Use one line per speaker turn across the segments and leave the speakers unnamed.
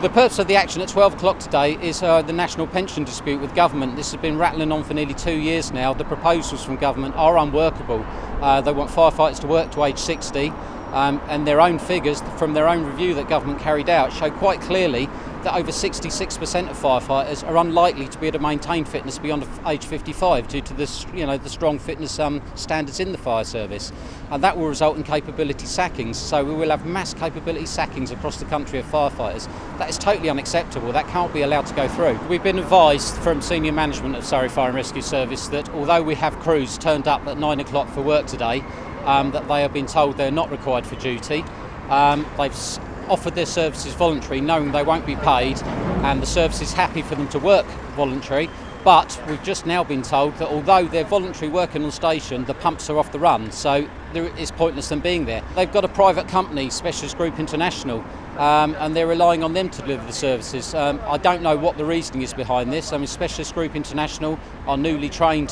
The purpose of the action at 12 o'clock today is the national pension dispute with government. This has been rattling on for nearly 2 years now. The proposals from government are unworkable. They want firefighters to work to age 60, and their own figures from their own review that government carried out show quite clearly that over 66% of firefighters are unlikely to be able to maintain fitness beyond age 55 due to this, the strong fitness standards in the fire service, and that will result in capability sackings. So we will have mass capability sackings across the country of firefighters. That is totally unacceptable. That can't be allowed to go through. We've been advised from senior management of Surrey Fire and Rescue Service that although we have crews turned up at 9 o'clock for work today, that they have been told they're not required for duty. They've offered their services voluntary, knowing they won't be paid, and the service is happy for them to work voluntary. But we've just now been told that although they're voluntary working on station, the pumps are off the run, so it's pointless them being there. They've got a private company, Specialist Group International, and they're relying on them to deliver the services. I don't know what the reasoning is behind this. Specialist Group International are newly trained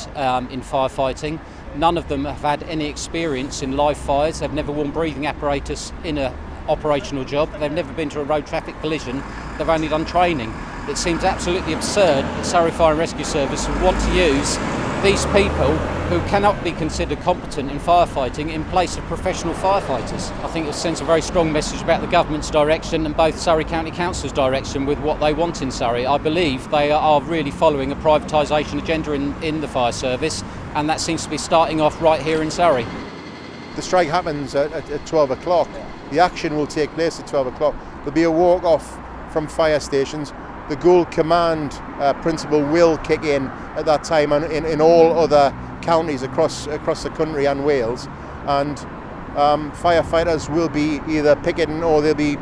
in firefighting. None of them have had any experience in live fires. They've never worn breathing apparatus in a operational job. They've never been to a road traffic collision. They've only done training. It seems absolutely absurd that Surrey Fire and Rescue Service would want to use these people who cannot be considered competent in firefighting in place of professional firefighters. I think it sends a very strong message about the government's direction and both Surrey County Council's direction with what they want in Surrey. I believe they are really following a privatisation agenda in the fire service, and that seems to be starting off right here in Surrey.
The strike happens at 12 o'clock. The action will take place at 12 o'clock. There'll be a walk-off from fire stations. The Gould Command principle will kick in at that time, and in all other counties across the country and Wales. And firefighters will be either picketing or they'll be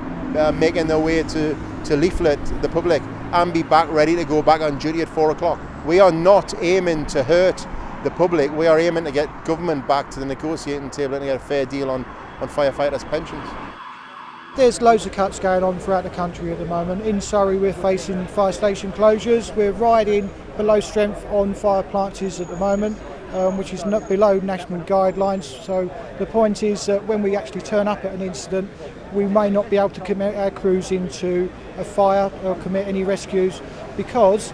making their way to leaflet the public and be back ready to go back on duty at 4 o'clock. We are not aiming to hurt the public. We are aiming to get government back to the negotiating table and get a fair deal on firefighters' pensions.
There's loads of cuts going on throughout the country at the moment. In Surrey we're facing fire station closures. We're riding below strength on fire appliances at the moment, which is not below national guidelines. So the point is that when we actually turn up at an incident, we may not be able to commit our crews into a fire or commit any rescues because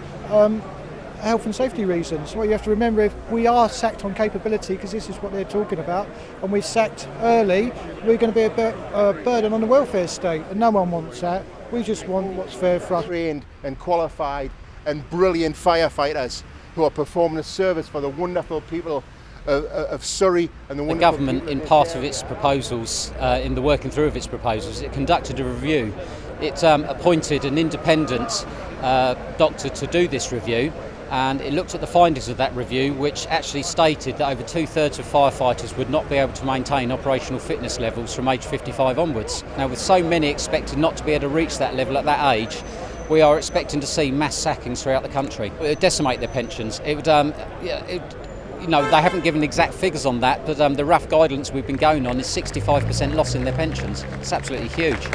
health and safety reasons. What you have to remember, if we are sacked on capability, because this is what they're talking about, and we're sacked early, we're going to be a burden on the welfare state, and no one wants that. We just want what's fair for us.
Trained and qualified and brilliant firefighters who are performing a service for the wonderful people of Surrey and the wonderful
government, in part of its proposals, in the working through of its proposals, it conducted a review. It appointed an independent doctor to do this review, and it looked at the findings of that review, which actually stated that over 2/3 of firefighters would not be able to maintain operational fitness levels from age 55 onwards. Now, with so many expected not to be able to reach that level at that age, we are expecting to see mass sackings throughout the country. It would decimate their pensions. It would, they haven't given exact figures on that, but the rough guidance we've been going on is 65% loss in their pensions. It's absolutely huge.